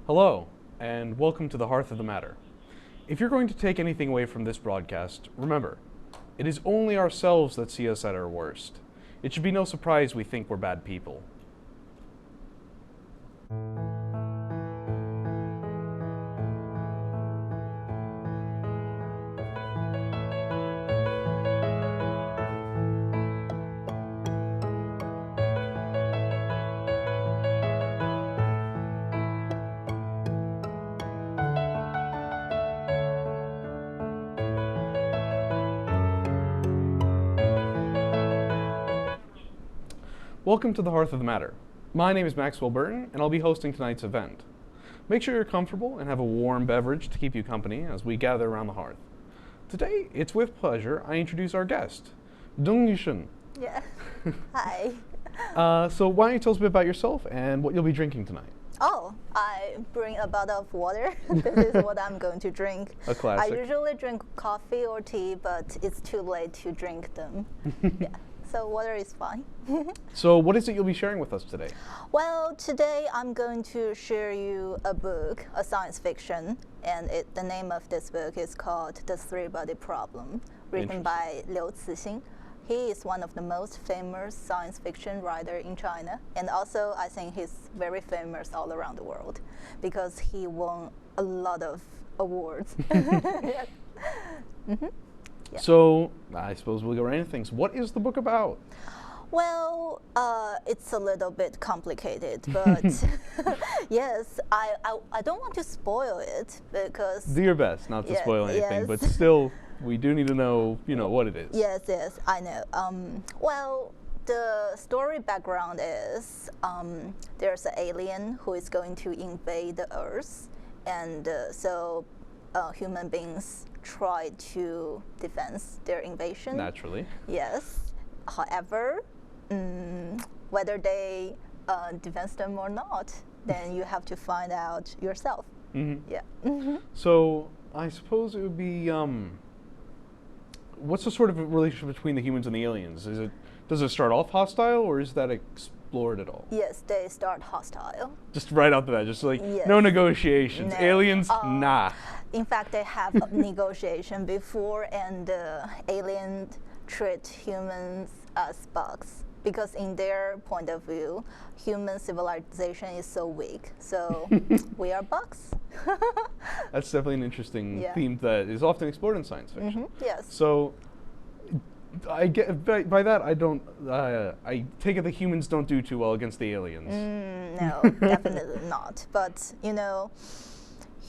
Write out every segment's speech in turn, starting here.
Hello, and welcome to the Hearth of the Matter. If you're going to take anything away from this broadcast, remember, it is only ourselves that see us at our worst. It should be no surprise we think we're bad people. Welcome to the Hearth of the Matter. My name is Maxwell Burton, and I'll be hosting tonight's event. Make sure you're comfortable and have a warm beverage to keep you company as we gather around the hearth. Today, it's with pleasure I introduce our guest, Dong Yushin. Yeah. Hi. So why don't you tell us a bit about yourself and what you'll be drinking tonight? Oh, I bring a bottle of water. This is what I'm going to drink. A classic. I usually drink coffee or tea, but it's too late to drink them. Yeah. So water is fine. So what is it you'll be sharing with us today? Well, today I'm going to share you a book, a science fiction, and the name of this book is called The Three-Body Problem, written by Liu Cixin. He is one of the most famous science fiction writers in China, and also I think he's very famous all around the world because he won a lot of awards. Yeah. Mm-hmm. Yeah. So I suppose we'll go right into things. What is the book about? Well, it's a little bit complicated, but yes, I don't want to spoil it because... Do your best not to spoil anything, but still, we do need to know, what it is. Yes, I know. Well, the story background is there's an alien who is going to invade the Earth, and so human beings try to defend their invasion. Naturally. Yes. However, whether they defend them or not, then you have to find out yourself. Mm-hmm. Yeah. Mm-hmm. So I suppose it would be, what's the sort of relationship between the humans and the aliens? Does it start off hostile, or is that explored at all? Yes, they start hostile. Just right off the bat, just like no negotiations. No. Aliens, nah. In fact, they have a negotiation before, and aliens treat humans as bugs because in their point of view, human civilization is so weak. So we are bugs. That's definitely an interesting theme that is often explored in science fiction. Mm-hmm. Yes. So I get by that I don't. I take it the humans don't do too well against the aliens. No, definitely not. But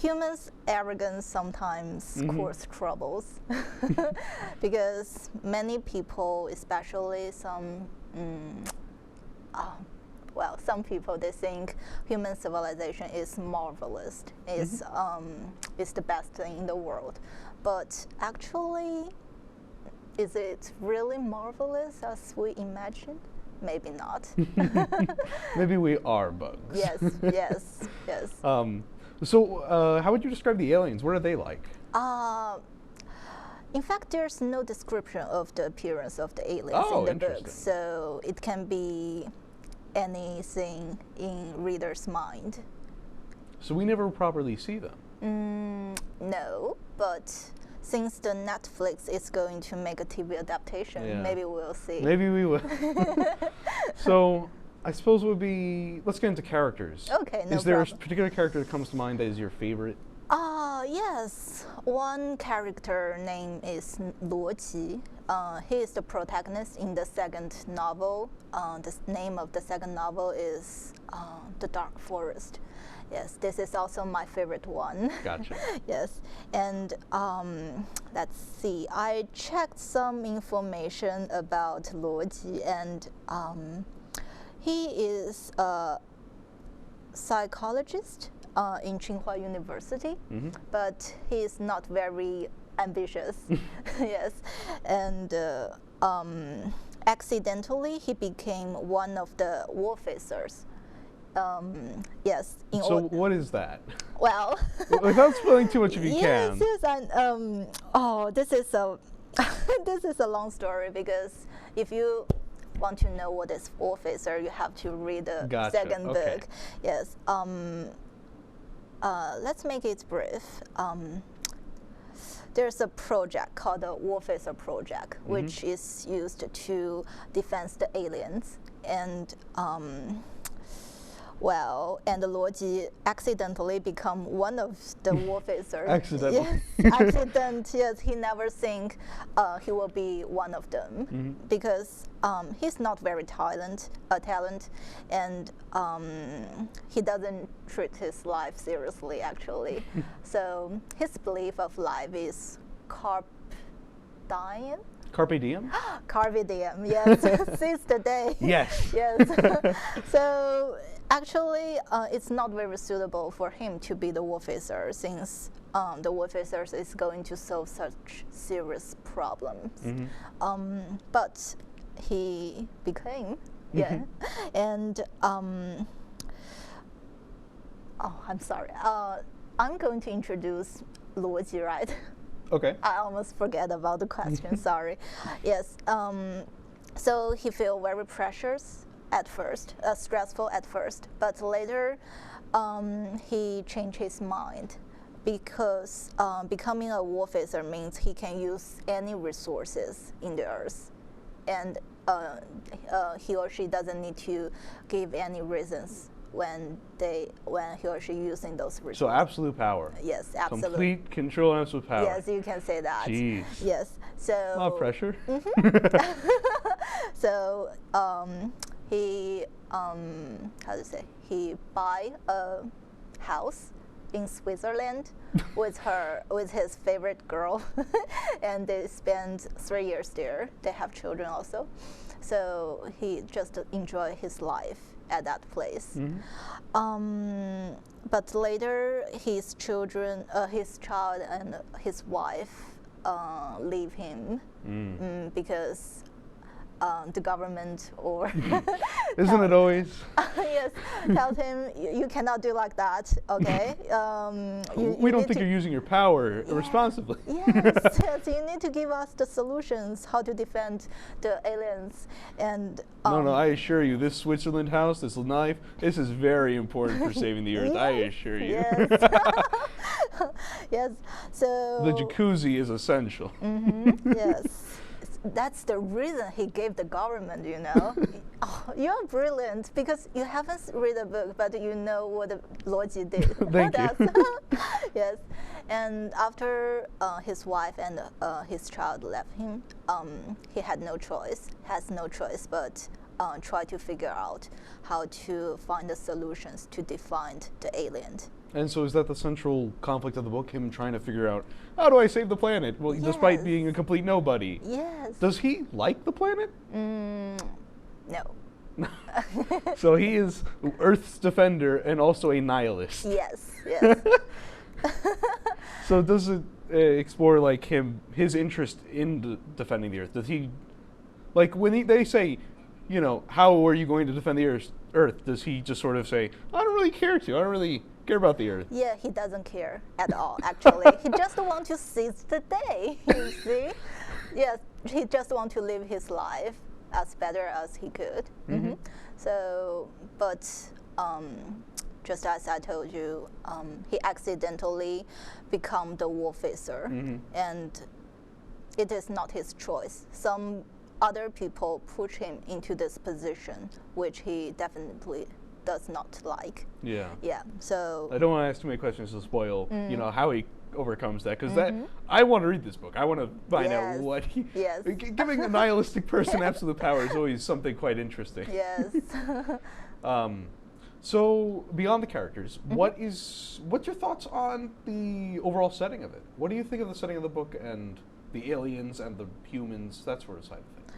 humans' arrogance sometimes cause troubles because many people, especially some people, they think human civilization is marvelous. It's the best thing in the world, but actually, is it really marvelous as we imagined? Maybe not. Maybe we are bugs. Yes. So, how would you describe the aliens? What are they like? In fact, there's no description of the appearance of the aliens in the book, so it can be anything in reader's mind. So we never properly see them? No, but since the Netflix is going to make a TV adaptation, maybe we'll see. Maybe we will. So, I suppose it would be, let's get into characters. Okay, no Is there problem. a particular character that comes to mind that is your favorite? Yes. One character name is Luo Qi. He is the protagonist in the second novel. The name of the second novel is The Dark Forest. Yes, this is also my favorite one. Gotcha. Yes, and let's see. I checked some information about Luo Qi, and he is a psychologist in Tsinghua University, but he is not very ambitious. Yes, and accidentally he became one of the war officers. Yes. So what is that? Well, without spoiling too much if you can. Yes, and this is a this is a long story because if you want to know what is officer, you have to read the second book. Yes. let's make it brief. There's a project called the Warfacer Project, which is used to defend the aliens. And and Luoji accidentally become one of the Warfacers. Accidentally. Yes, accident. Yes, he never think he will be one of them because he's not very talent, and he doesn't treat his life seriously actually. So his belief of life is carpe diem. Carpe diem? Carpe diem, yes. Seize the day. Yes. Yes. So actually, it's not very suitable for him to be the Warfacer since the Warfacer is going to solve such serious problems. But he became, yeah. And oh, I'm sorry. I'm going to introduce Luoji, right? Okay. I almost forget about the question, sorry. Yes, so he feel very precious at first, stressful at first, but later he changed his mind because becoming a Warfacer means he can use any resources in the earth, and he or she doesn't need to give any reasons when he or she using those resources. So absolute power. Yes, absolutely. Complete control and absolute power. Yes, you can say that. Jeez. Yes. So A lot of pressure. So he how to say, he buy a house in Switzerland with his favorite girl, and they spend 3 years there. They have children also, so he just enjoy his life at that place. But later, his child and his wife leave him because the government or Isn't it always? yes, tells him you cannot do like that. Okay. We don't think you're using your power responsibly. Yes, yes, you need to give us the solutions how to defend the aliens. And No, I assure you, this Switzerland house, this knife, this is very important for saving the earth. I assure you. Yes. Yes. So The jacuzzi is essential. yes. That's the reason he gave the government, you know. Oh, you're brilliant because you haven't read the book, but you know what the Luoji did. Thank you. Yes. And after his wife and his child left him, he has no choice but try to figure out how to find the solutions to defend the alien. And so is that the central conflict of the book, him trying to figure out, how do I save the planet? Well, despite Yes. being a complete nobody. Yes. Does he like the planet? No. So he is Earth's defender and also a nihilist. Yes. Yes. So does it explore like his interest in defending the Earth? Does he, like when they say, you know, how are you going to defend the Earth? Does he just sort of say, I don't really care to. I don't really care about the Earth. Yeah, he doesn't care at all, actually. He just wants to seize the day, you see? Yes, he just wants to live his life as better as he could. So, but just as I told you, he accidentally become the Warfacer, and it is not his choice. Some other people push him into this position, which he definitely does not like. Yeah. Yeah. So I don't want to ask too many questions to spoil, you know, how he overcomes that, because that I want to read this book. I want to find out Yes. what he. Yes. Giving a nihilistic person absolute power is always something quite interesting. yes. So beyond the characters, what's your thoughts on the overall setting of it? What do you think of the setting of the book and the aliens and the humans, that sort of side of things?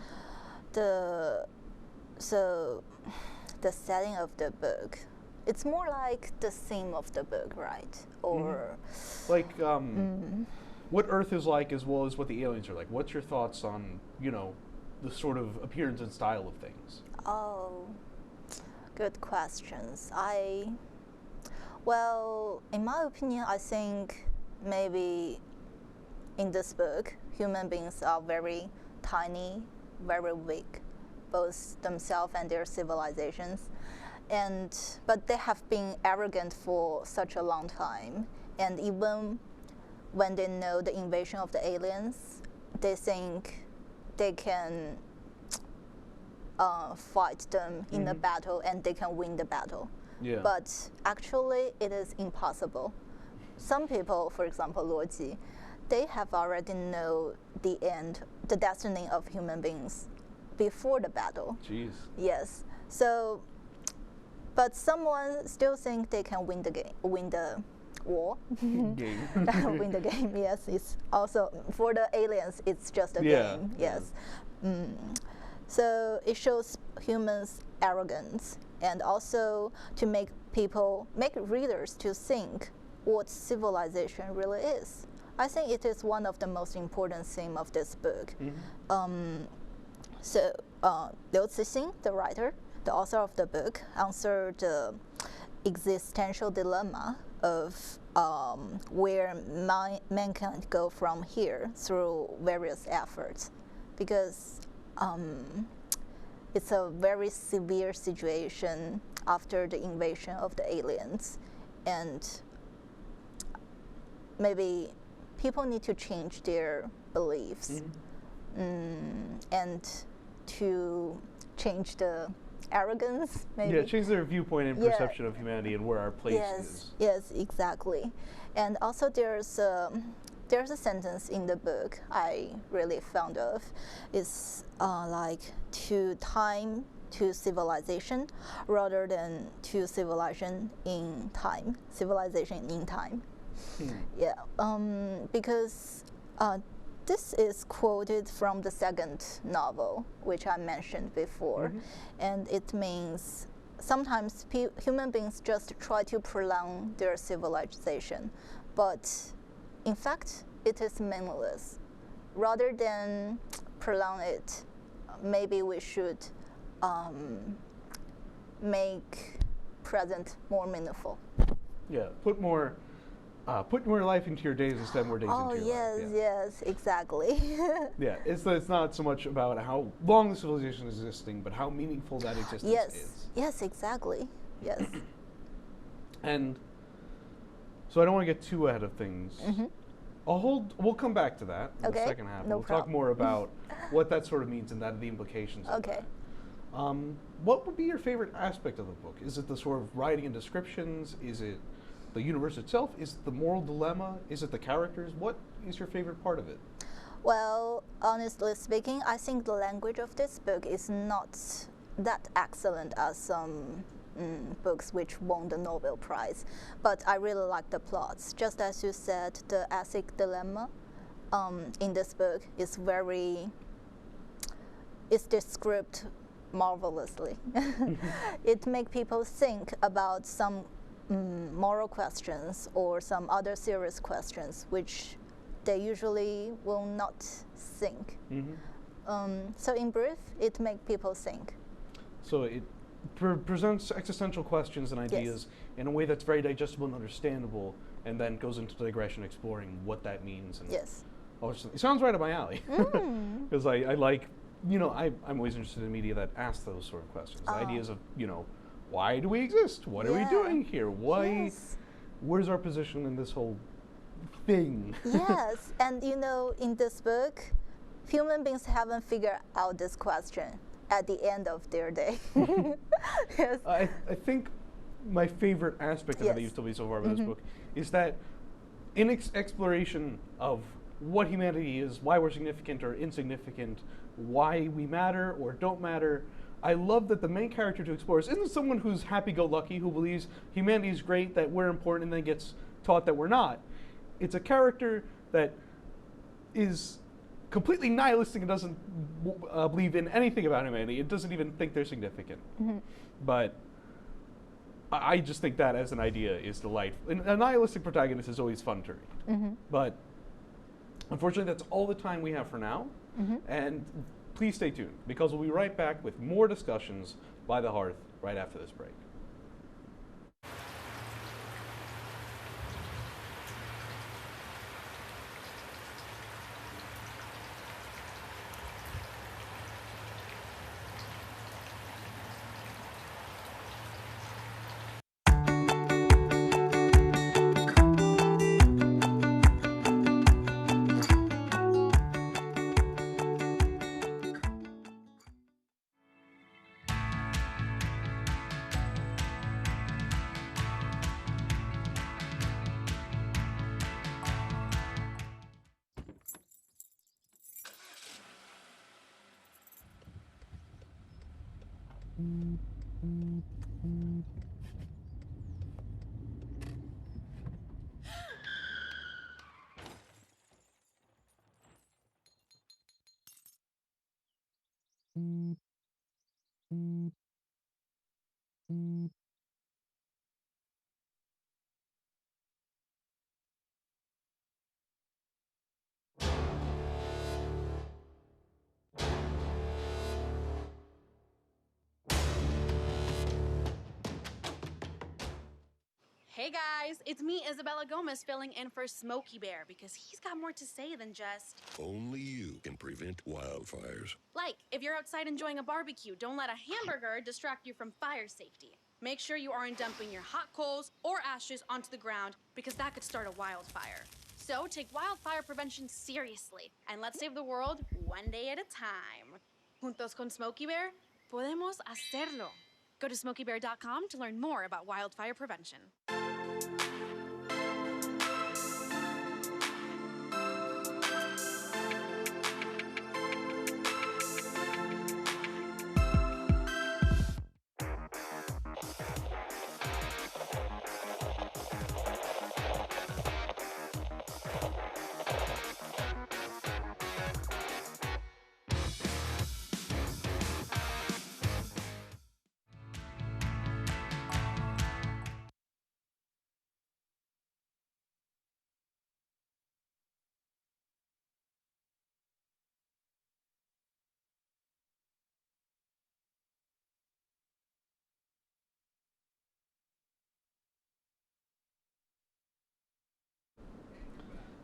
The setting of the book, it's more like the theme of the book, right? Or like what Earth is like as well as what the aliens are like. What's your thoughts on, you know, the sort of appearance and style of things? Oh, good questions. Well, in my opinion, I think maybe in this book, human beings are very tiny, very weak, both themselves and their civilizations. But they have been arrogant for such a long time, and even when they know the invasion of the aliens, they think they can fight them in a battle and they can win the battle. Yeah. But actually, it is impossible. Some people, for example, Luoji, they have already know the end, the destiny of human beings before the battle. Jeez. Yes. So, but someone still think they can win the game, win the war. Game. Win the game. Yes, it's also for the aliens. It's just a game. Yes. So it shows humans' arrogance, and also to make readers to think what civilization really is. I think it is one of the most important themes of this book. So Liu Cixin, the writer, the author of the book, answered the existential dilemma of where mankind go from here through various efforts, because it's a very severe situation after the invasion of the aliens, and maybe people need to change their beliefs and to change the arrogance, maybe. Yeah, change their viewpoint and perception of humanity and where our place is. Yes, exactly. And also there's a sentence in the book I really found of. It's like to time to civilization rather than to civilization in time. Civilization in time. Yeah, because this is quoted from the second novel, which I mentioned before, and it means sometimes human beings just try to prolong their civilization, but in fact, it is meaningless. Rather than prolong it, maybe we should make present more meaningful. Yeah, put more life into your days instead of more days into your life. Yes, exactly. Yeah, it's not so much about how long the civilization is existing, but how meaningful that existence is. Yes, exactly. Yes. And so I don't want to get too ahead of things. We'll come back to that in the second half. No We'll talk more about what that sort of means and the implications of that. What would be your favorite aspect of the book? Is it the sort of writing and descriptions? Is it the universe itself? Is it the moral dilemma? Is it the characters? What is your favorite part of it? Well, honestly speaking, I think the language of this book is not that excellent as some books which won the Nobel Prize. But I really like the plots. Just as you said, the ethic dilemma in this book is it's described marvelously. It makes people think about some moral questions or some other serious questions which they usually will not think. So in brief, it makes people think. So it presents existential questions and ideas in a way that's very digestible and understandable, and then goes into digression exploring what that means. And it sounds right up my alley. Because I like, I'm always interested in media that asks those sort of questions. The ideas of, why do we exist? What are we doing here? Where's our position in this whole thing? Yes, and in this book, human beings haven't figured out this question at the end of their day. Yes. I think my favorite aspect of it you've told me so far about this book is that in exploration of what humanity is, why we're significant or insignificant, why we matter or don't matter, I love that the main character to explore isn't someone who's happy-go-lucky, who believes humanity is great, that we're important, and then gets taught that we're not. It's a character that is completely nihilistic and doesn't believe in anything about humanity. It doesn't even think they're significant. But I just think that as an idea is delightful. And a nihilistic protagonist is always fun to read. But unfortunately, that's all the time we have for now. And please stay tuned, because we'll be right back with more discussions by the Hearth right after this break. Hey guys, it's me, Isabella Gomez, filling in for Smokey Bear because he's got more to say than just. Only you can prevent wildfires. Like, if you're outside enjoying a barbecue, don't let a hamburger distract you from fire safety. Make sure you aren't dumping your hot coals or ashes onto the ground because that could start a wildfire. So take wildfire prevention seriously and let's save the world one day at a time. Juntos con Smokey Bear, podemos hacerlo. Go to smokeybear.com to learn more about wildfire prevention.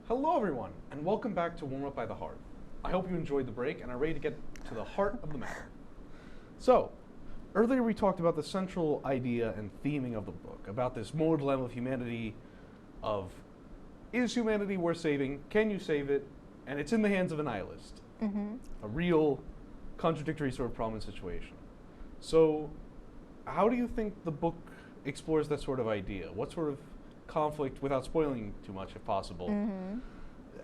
Hello everyone, and welcome back to Warm Up by the Hearth. I hope you enjoyed the break and are ready to get to the heart of the matter. So, earlier we talked about the central idea and theming of the book, about this moral dilemma of humanity, of is humanity worth saving, can you save it, and it's in the hands of a nihilist. A real contradictory sort of problem and situation. So, how do you think the book explores that sort of idea? What sort of conflict, without spoiling too much if possible,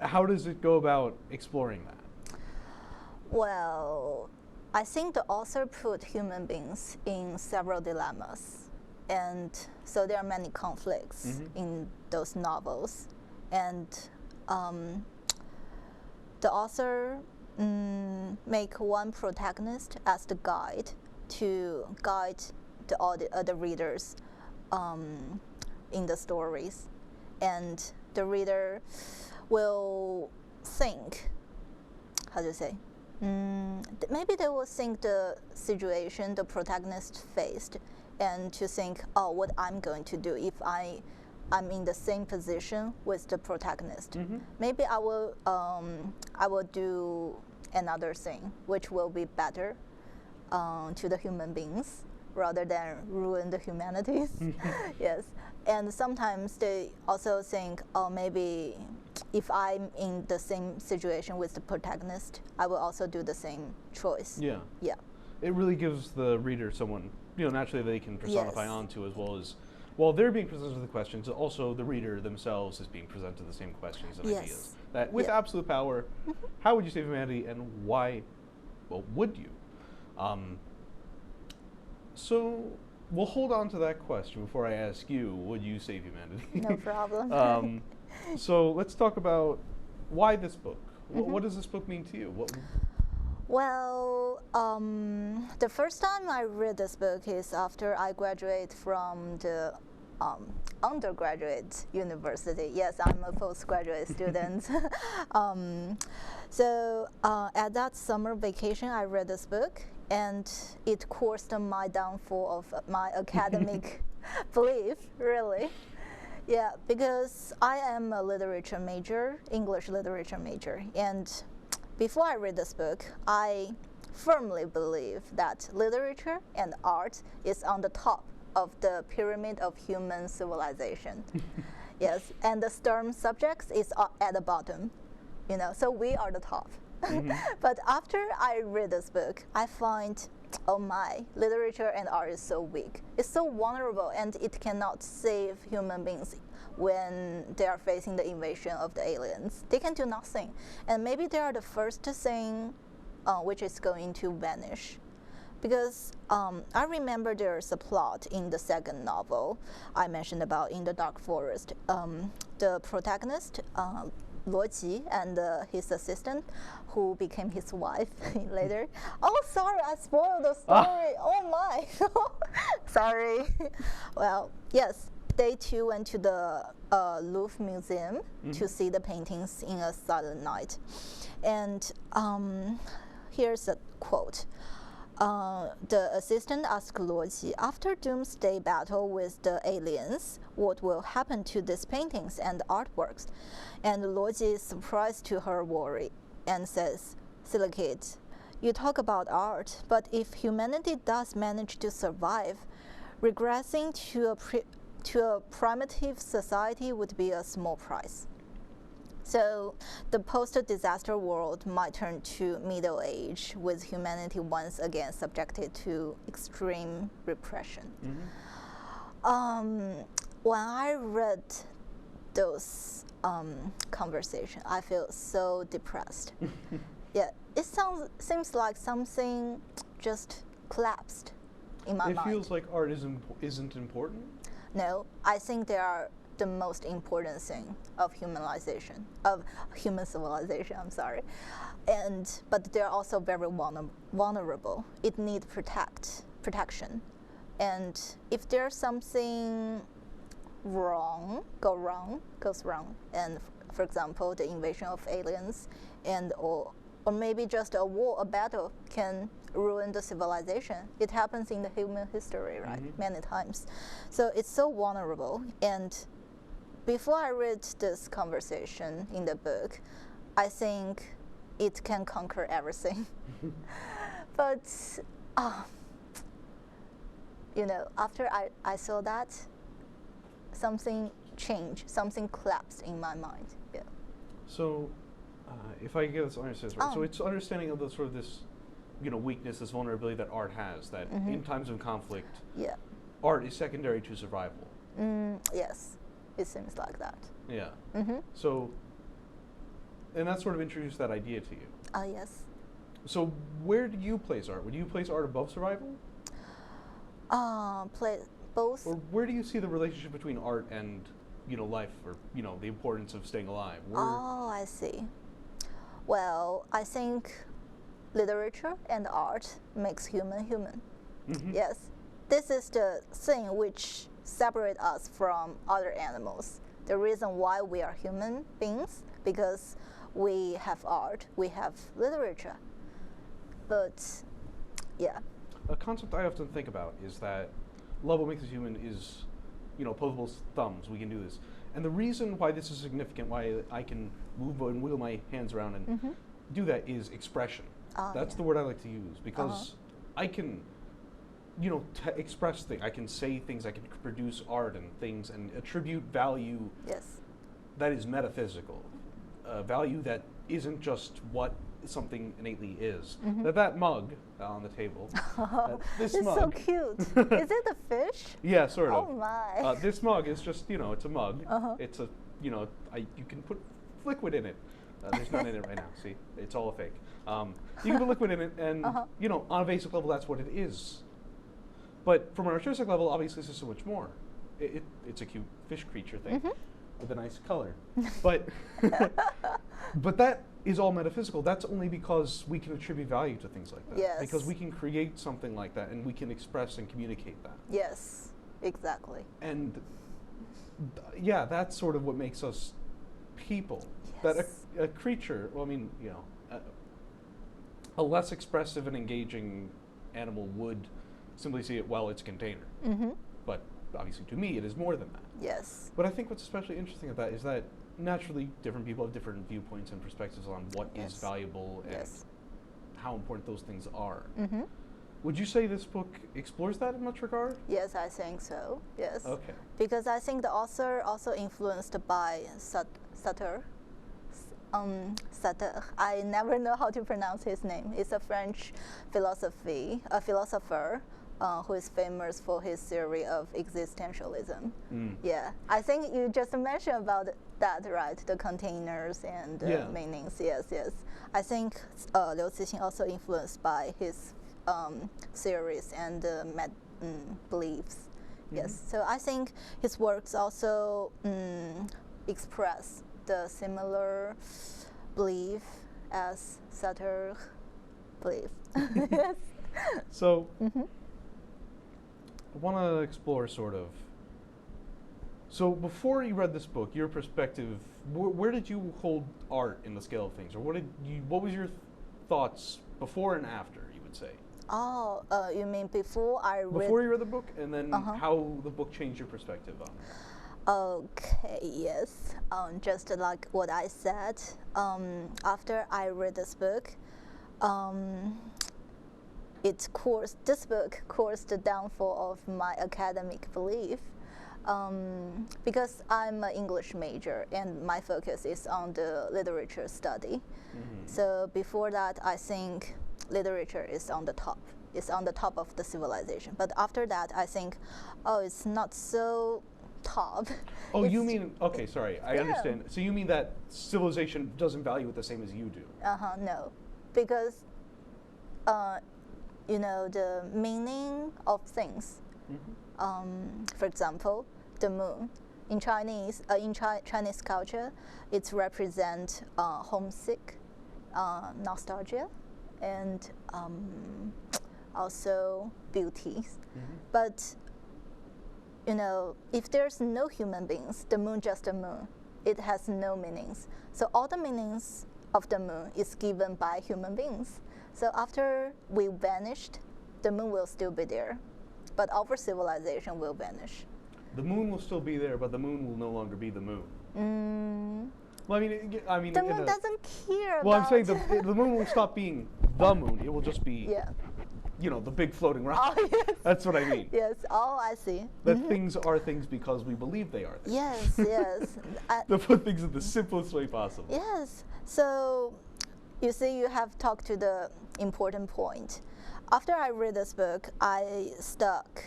how does it go about exploring that? Well, I think the author put human beings in several dilemmas. And so there are many conflicts in those novels. And the author make one protagonist as the guide to guide the readers in the stories, and the reader will think, how do you say, maybe they will think the situation the protagonist faced, and to think, oh, what I'm going to do if I'm in the same position with the protagonist. Maybe I will do another thing which will be better to the human beings, rather than ruin the humanities. Yes. And sometimes they also think, oh, maybe if I'm in the same situation with the protagonist, I will also do the same choice. Yeah. Yeah. It really gives the reader someone, naturally they can personify Yes. onto, as well as, while they're being presented with the questions, also the reader themselves is being presented the same questions and Yes. ideas. That with Yeah. absolute power, how would you save humanity, and why, well, would you? So we'll hold on to that question before I ask you, would you save humanity? No problem. So let's talk about why this book. What does this book mean to you? Well, the first time I read this book is after I graduated from the undergraduate university. Yes, I'm a postgraduate student. So at that summer vacation, I read this book, and it caused my downfall of my academic belief, really. Yeah, because I am a literature major, English literature major, and before I read this book, I firmly believe that literature and art is on the top of the pyramid of human civilization. Yes, and the STEM subjects is at the bottom, so we are the top. But after I read this book, I find, oh my, literature and art is so weak. It's so vulnerable, and it cannot save human beings when they are facing the invasion of the aliens. They can do nothing. And maybe they are the first thing which is going to vanish. because I remember there's a plot in the second novel I mentioned about in the Dark Forest. The protagonist, Luo Qi, and his assistant, who became his wife later. Oh, sorry, I spoiled the story. Oh my, sorry. Well, yes, they too went to the Louvre Museum to see the paintings in a silent night. And here's a quote. The assistant asked Luo Qi, after Doomsday battle with the aliens, what will happen to these paintings and artworks? And Luo Qi is surprised to her worry and says, Silicate, you talk about art, but if humanity does manage to survive, regressing to a primitive society would be a small price. So the post-disaster world might turn to Middle Age, with humanity once again subjected to extreme repression. When I read those conversations, I feel so depressed. Yeah, it seems like something just collapsed in my mind. It feels like art isn't important? No, I think they are the most important thing of human civilization. I'm sorry, but they're also very vulnerable. It needs protection, and if there's something goes wrong, and for example, the invasion of aliens, or maybe just a battle can ruin the civilization. It happens in the human history, right? Many times. So it's so vulnerable. And before I read this conversation in the book, I think it can conquer everything. But, after I saw that, something changed, something collapsed in my mind. Yeah. So, if I get this understood right, so it's understanding of the sort of this, weakness, this vulnerability that art has, that in times of conflict, art is secondary to survival. Yes, it seems like that. Yeah. So, and that sort of introduced that idea to you. Yes. So, where do you place art? Would you place art above survival? Both. Or where do you see the relationship between art and, life, or, the importance of staying alive? Oh, I see. Well, I think literature and art makes human. Yes. This is the thing which separates us from other animals. The reason why we are human beings, because we have art, we have literature. But, yeah. A concept I often think about is that love what makes us human is, opposable thumbs. We can do this. And the reason why this is significant, why I can move and wiggle my hands around and do that, is expression. That's the word I like to use, because I can, express things. I can say things. I can produce art and things and attribute value. Yes. That is metaphysical. Value that isn't just what something innately is. That mug on the table. This it's mug. So cute. Is it a fish? Yeah, sort of. Oh my. This mug is just, it's a mug. It's a, you can put liquid in it. There's none in it right now. See, it's all a fake. You can put liquid in it, and on a basic level, that's what it is. But from an artistic level, obviously, this is so much more. It's a cute fish creature thing with a nice color. But but that is all metaphysical. That's only because we can attribute value to things like that. Yes. Because we can create something like that, and we can express and communicate that. Yes, exactly. And yeah, that's sort of what makes us people. Yes. That a creature, a less expressive and engaging animal would simply see it while it's a container. But obviously to me, it is more than that. Yes. But I think what's especially interesting about that is that naturally different people have different viewpoints and perspectives on what is valuable and how important those things are. Would you say this book explores that in much regard? Yes, I think so. Yes. Okay. Because I think the author also influenced by Sartre. Sartre. I never know how to pronounce his name. It's a French philosopher who is famous for his theory of existentialism. Yeah, I think you just mentioned about that, right? The containers and meanings. Yes, yes. I think Liu Cixin also influenced by his theories and beliefs. Yes, so I think his works also express the similar belief as Sartre belief. Yes. So, I want to explore sort of. So, before you read this book, your perspective, where did you hold art in the scale of things, or what was your thoughts before and after? You would say. Oh, you mean before I read? Before you read the book, and then how the book changed your perspective on it. Okay, yes. Just like what I said, after I read this book, this book caused the downfall of my academic belief, because I'm an English major and my focus is on the literature study. So before that, I think literature is on the top. It's on the top of the civilization. But after that, I think, oh, it's not so top. Oh, you mean, okay, sorry, I understand. So you mean that civilization doesn't value it the same as you do? No. Because, the meaning of things. For example, the moon. In Chinese culture, it represents homesick, nostalgia, and also beauty. But if there's no human beings, the moon just a moon. It has no meanings. So all the meanings of the moon is given by human beings. So after we vanished, the moon will still be there, but our civilization will vanish. The moon will still be there, but the moon will no longer be the moon. Well, I mean, the moon doesn't care. Well, I'm saying the moon will stop being the moon. It will just be, the big floating rock. Oh, yes. That's what I mean. Yes. Oh, I see. That things are things because we believe they are things. Yes, yes. To put things in the simplest way possible. Yes. So, you see, you have talked to the important point. After I read this book, I stuck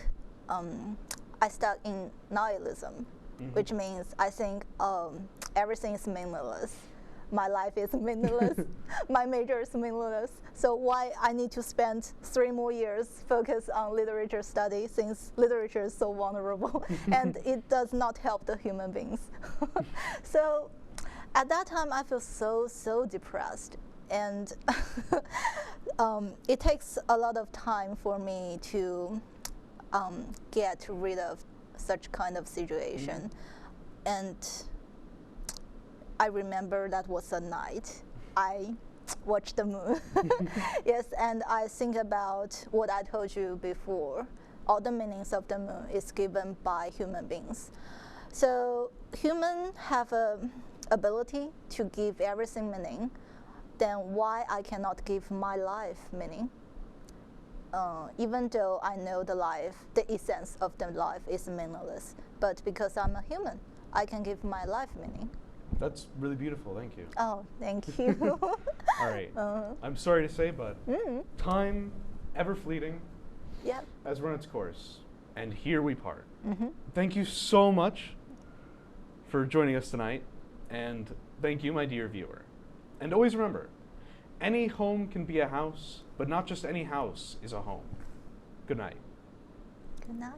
in nihilism, which means I think everything is meaningless. My life is meaningless. My major is meaningless. So why I need to spend 3 more years focus on literature study, since literature is so vulnerable and it does not help the human beings. So at that time I feel so depressed, and it takes a lot of time for me to get rid of such kind of situation. And I remember that was a night I watched the moon. Yes, and I think about what I told you before. All the meanings of the moon is given by human beings. So humans have a ability to give everything meaning. Then why I cannot give my life meaning? Even though I know the essence of the life is meaningless, but because I'm a human, I can give my life meaning. That's really beautiful. Thank you. Oh, thank you. All right. I'm sorry to say, but time, ever fleeting, has run its course, and here we part. Thank you so much for joining us tonight, and thank you, my dear viewer. And always remember, any home can be a house, but not just any house is a home. Good night. Good night.